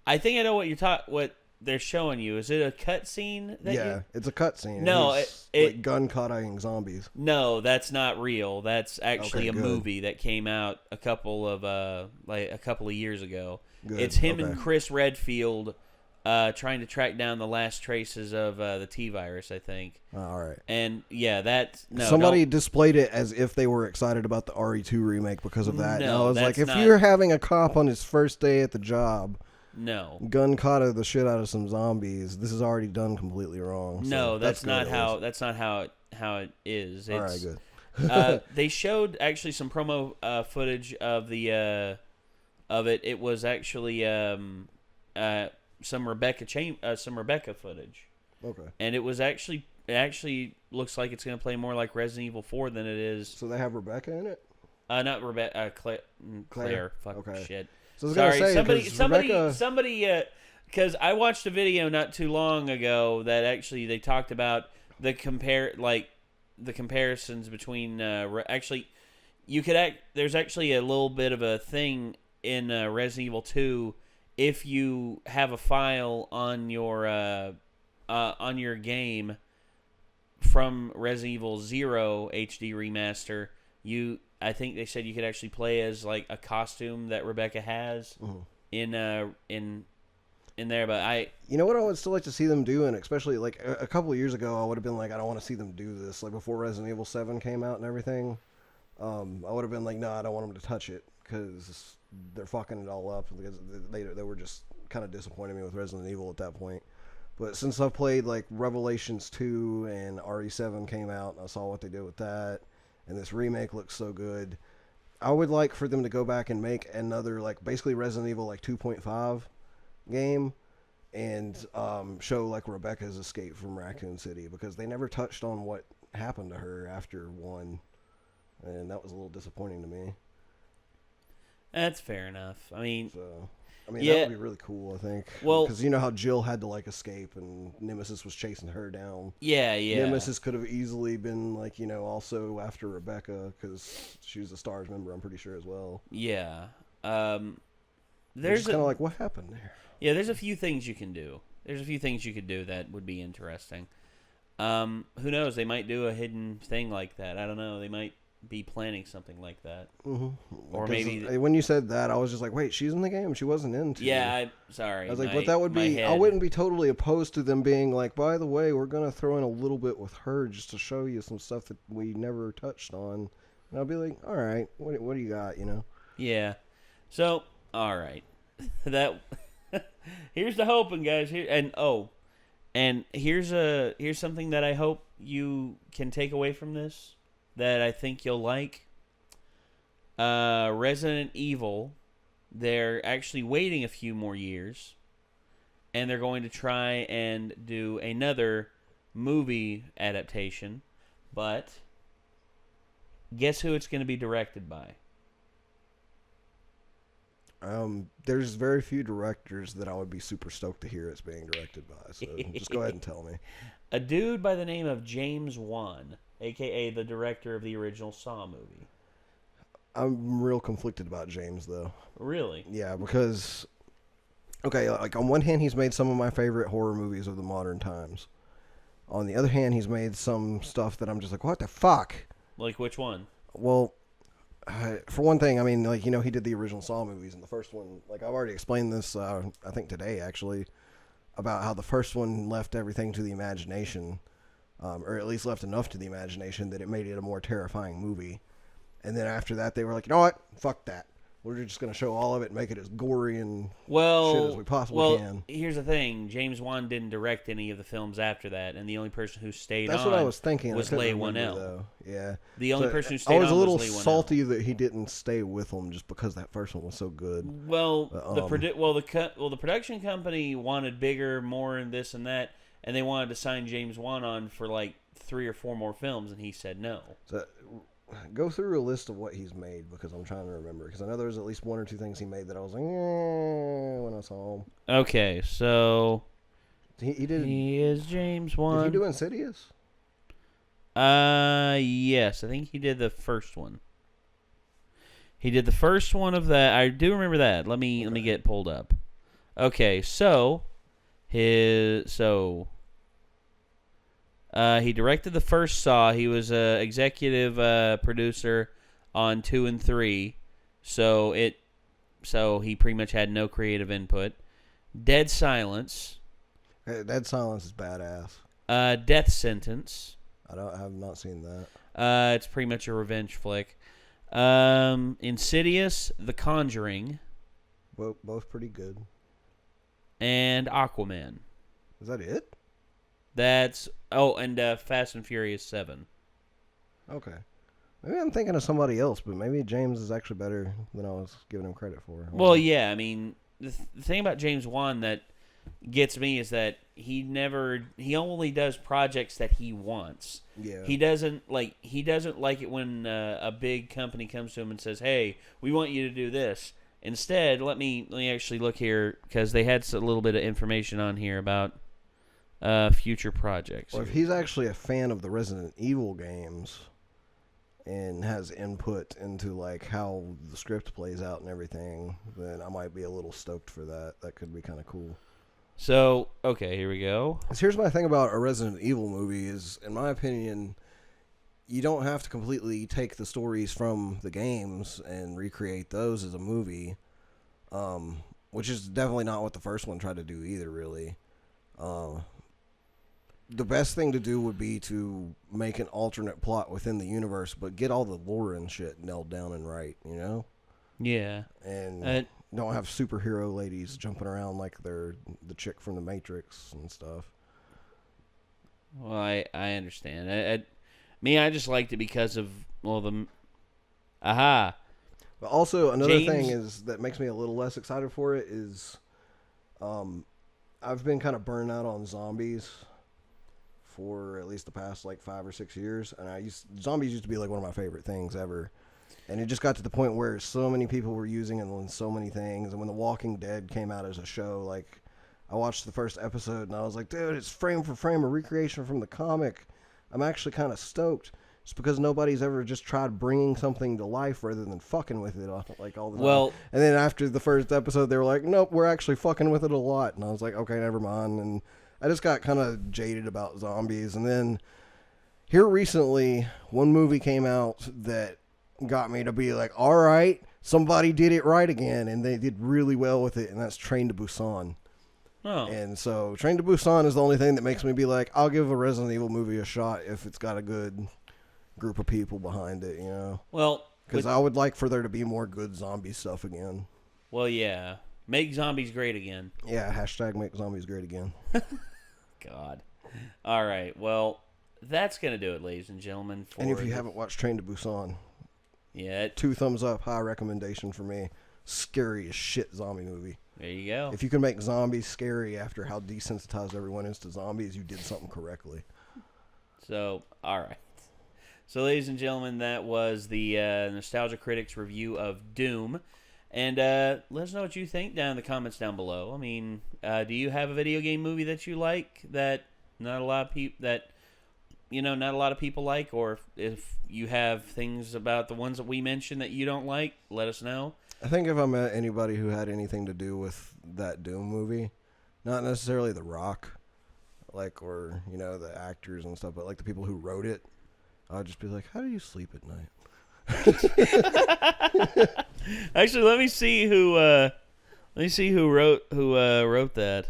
I think I know what they're showing you. Is it a cutscene? Yeah, it's a cutscene. No, it's like gun kataing zombies. No, that's not real. That's actually a good. movie that came out a couple of years ago. Good. It's him and Chris Redfield trying to track down the last traces of the T-Virus, I think. All right. And yeah, somebody displayed it as if they were excited about the RE2 remake because of that. No, and I was like, if that's you're having a cop on his first day at the job No. gun kata the shit out of some zombies. This is already done completely wrong. No, so that's not good, how. That's not how it is. All right, good. They showed actually some promo footage of the of it. It was actually some Rebecca footage. Okay. And it actually looks like it's going to play more like Resident Evil 4 than it is. So they have Rebecca in it? Not Rebecca. Claire. Fuck okay. Shit. So I was gonna say, somebody. Because I watched a video not too long ago that actually they talked about the comparisons between. There's actually a little bit of a thing in Resident Evil 2. If you have a file on your game from Resident Evil 0 HD remaster, I think they said you could actually play as like a costume that Rebecca has in there. But you know what I would still like to see them do, and especially like a couple of years ago, I would have been like, I don't want to see them do this. Like before Resident Evil 7 came out and everything, I would have been like, no, I don't want them to touch it because they're fucking it all up. Because they were just kind of disappointing me with Resident Evil at that point. But since I've played like Revelations 2 and RE7 came out, and I saw what they did with that, and this remake looks so good, I would like for them to go back and make another like basically Resident Evil like 2.5 game and show like Rebecca's escape from Raccoon City, because they never touched on what happened to her after 1, and that was a little disappointing to me. That's fair enough. I mean, that would be really cool, I think. Well, because you know how Jill had to like escape and Nemesis was chasing her down. Yeah. Nemesis could have easily been like, also after Rebecca, because she was a STARS member, I'm pretty sure, as well. Yeah. There's kind of like, what happened there? Yeah, there's a few things you can do. There's a few things you could do that would be interesting. Who knows? They might do a hidden thing like that. I don't know. They might be planning something like that. Mm-hmm. Or maybe when you said that, I was just like, wait, she's in the game? She wasn't in 2. Yeah, sorry. I was like, but that would be... I wouldn't be totally opposed to them being like, by the way, we're going to throw in a little bit with her just to show you some stuff that we never touched on. And I'll be like, all right, what do you got, Yeah. So, all right. That... Here's the hoping, guys. And here's something that I hope you can take away from this that I think you'll like. Resident Evil, they're actually waiting a few more years, and they're going to try and do another movie adaptation, but guess who it's going to be directed by? There's very few directors that I would be super stoked to hear it's being directed by, so just go ahead and tell me. A dude by the name of James Wan, a.k.a. the director of the original Saw movie. I'm real conflicted about James, though. Really? Yeah, because, okay, like on one hand, he's made some of my favorite horror movies of the modern times. On the other hand, he's made some stuff that I'm just like, what the fuck? Like which one? Well... for one thing, I mean, like, he did the original Saw movies, and the first one, like, I've already explained this, I think today, actually, about how the first one left everything to the imagination, or at least left enough to the imagination that it made it a more terrifying movie. And then after that, they were like, you know what? Fuck that. We're just going to show all of it and make it as gory and shit as we possibly can. Here's the thing. James Wan didn't direct any of the films after that, and the only person who stayed That's on what I was thinking. was Leigh Whannell. Yeah. The only person who stayed on was I was a little Leigh Whannell. salty that he didn't stay with them just because that first one was so good. Well, the production company wanted bigger, more, and this and that, and they wanted to sign James Wan on for like 3 or 4 more films, and he said no. So, go through a list of what he's made, because I'm trying to remember. Because I know there's at least 1 or 2 things he made that I was like, when I saw him. Okay, so he did. He is James Wan. Did he do Insidious? Yes, I think he did the first one. He did the first one of that. I do remember that. Let me get pulled up. Okay, so he directed the first Saw. He was an executive producer on 2 and 3, so he pretty much had no creative input. Dead Silence. Dead Silence is badass. Death Sentence. I have not seen that. It's pretty much a revenge flick. Insidious, The Conjuring. Both pretty good. and Aquaman. Is that it? That's and Fast and Furious 7. Okay. Maybe I'm thinking of somebody else, but maybe James is actually better than I was giving him credit for. Well, yeah, I mean, the thing about James Wan that gets me is that he only does projects that he wants. Yeah. He doesn't like it when a big company comes to him and says, "Hey, we want you to do this." Instead, let me actually look here because they had a little bit of information on here about future projects. Well, if he's actually a fan of the Resident Evil games and has input into like how the script plays out and everything, then I might be a little stoked for that. That could be kind of cool. So, okay, here we go. So here's my thing about a Resident Evil movie is, in my opinion, you don't have to completely take the stories from the games and recreate those as a movie, which is definitely not what the first one tried to do either, really. The best thing to do would be to make an alternate plot within the universe, but get all the lore and shit nailed down and right, you know? Yeah. And don't have superhero ladies jumping around like they're the chick from the Matrix and stuff. Well, I understand. I just liked it because of, the... Aha! But also, another thing is that makes me a little less excited for it is I've been kind of burned out on zombies for at least the past like 5 or 6 years, and zombies used to be like one of my favorite things ever, and it just got to the point where so many people were using it on so many things. And when The Walking Dead came out as a show, like I watched the first episode and I was like, dude, it's frame for frame a recreation from the comic. I'm actually kind of stoked. It's because nobody's ever just tried bringing something to life rather than fucking with it like all the time. Well, and then after the first episode, they were like, nope, we're actually fucking with it a lot. And I was like, okay, never mind. And I just got kind of jaded about zombies. And then here recently, one movie came out that got me to be like, all right, somebody did it right again. And they did really well with it. And that's Train to Busan. Oh. And so Train to Busan is the only thing that makes me be like, I'll give a Resident Evil movie a shot if it's got a good group of people behind it, you know? Well, because I would like for there to be more good zombie stuff again. Well, yeah. Make zombies great again. Yeah, hashtag make zombies great again. God. All right. Well, that's going to do it, ladies and gentlemen. And if you haven't watched Train to Busan, yeah, 2 thumbs up, high recommendation for me. Scary as shit zombie movie. There you go. If you can make zombies scary after how desensitized everyone is to zombies, you did something correctly. So, all right. So, ladies and gentlemen, that was the Nostalgia Critics review of Doom. And let us know what you think down in the comments down below. I mean, do you have a video game movie that you like that not a lot of people like, or if you have things about the ones that we mentioned that you don't like, let us know. I think if I met anybody who had anything to do with that Doom movie, not necessarily The Rock, like, or, you know, the actors and stuff, but like the people who wrote it, I'd just be like, how do you sleep at night? Actually, let me see who wrote that.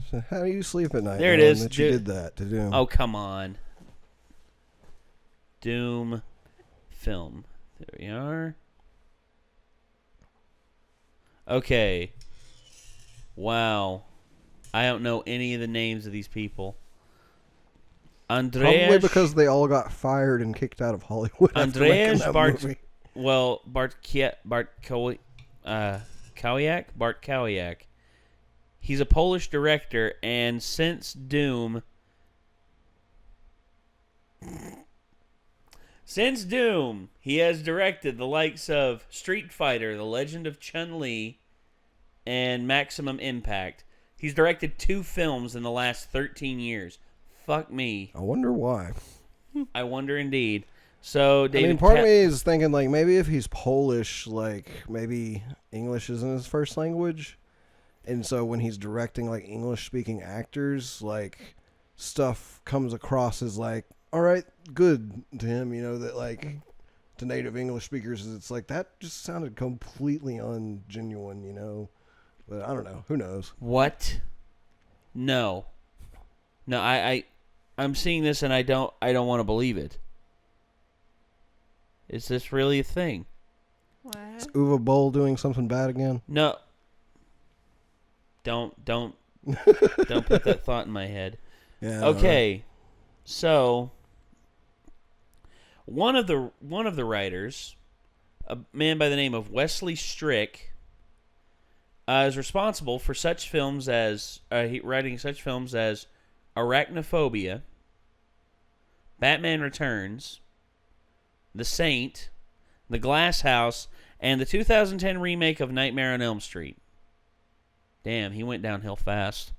So how do you sleep at night? There it is. That you did that to Doom. Oh, come on. Doom film. There we are. Okay. Wow. I don't know any of the names of these people. Probably because they all got fired and kicked out of Hollywood. Andreas movie. Bartkowiak. He's a Polish director, and since Doom, he has directed the likes of Street Fighter, The Legend of Chun-Li, and Maximum Impact. He's directed 2 films in the last 13 years. Fuck me. I wonder why. I wonder indeed. So, David, part of me is thinking, like, maybe if he's Polish, like, maybe English isn't his first language. And so when he's directing, like, English-speaking actors, like, stuff comes across as, like, all right, good to him, you know, that, like, to native English speakers, it's like, that just sounded completely ungenuine, you know. But I don't know. Who knows? What? No, I'm seeing this and I don't want to believe it. Is this really a thing? What? Is Uwe Boll doing something bad again? No. Don't Don't put that thought in my head. Yeah. Okay, so one of the writers, a man by the name of Wesley Strick, is responsible for such films as writing such films as Arachnophobia, Batman Returns, The Saint, The Glass House, and the 2010 remake of Nightmare on Elm Street. Damn, he went downhill fast.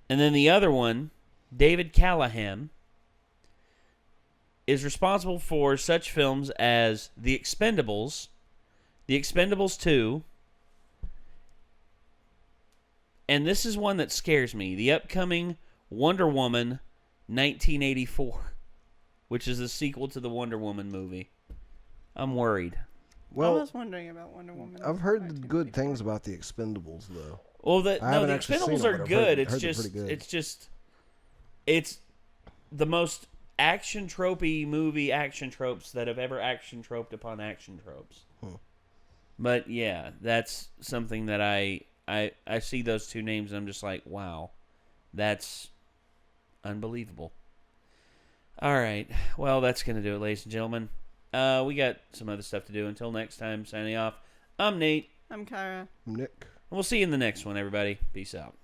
And then the other one, David Callahan, is responsible for such films as The Expendables, The Expendables 2, and this is one that scares me, the upcoming Wonder Woman 1984, which is the sequel to the Wonder Woman movie. I'm worried. Well, I was wondering about Wonder Woman. I've heard good things about the Expendables, though. Well, the Expendables are good. It's the most action tropey movie action tropes that have ever action troped upon action tropes. But yeah, that's something that I see those two names and I'm just like, wow, that's unbelievable. All right, well, that's going to do it, ladies and gentlemen. We got some other stuff to do. Until next time, signing off. I'm Nate. I'm Kyra. I'm Nick. And we'll see you in the next one, everybody. Peace out.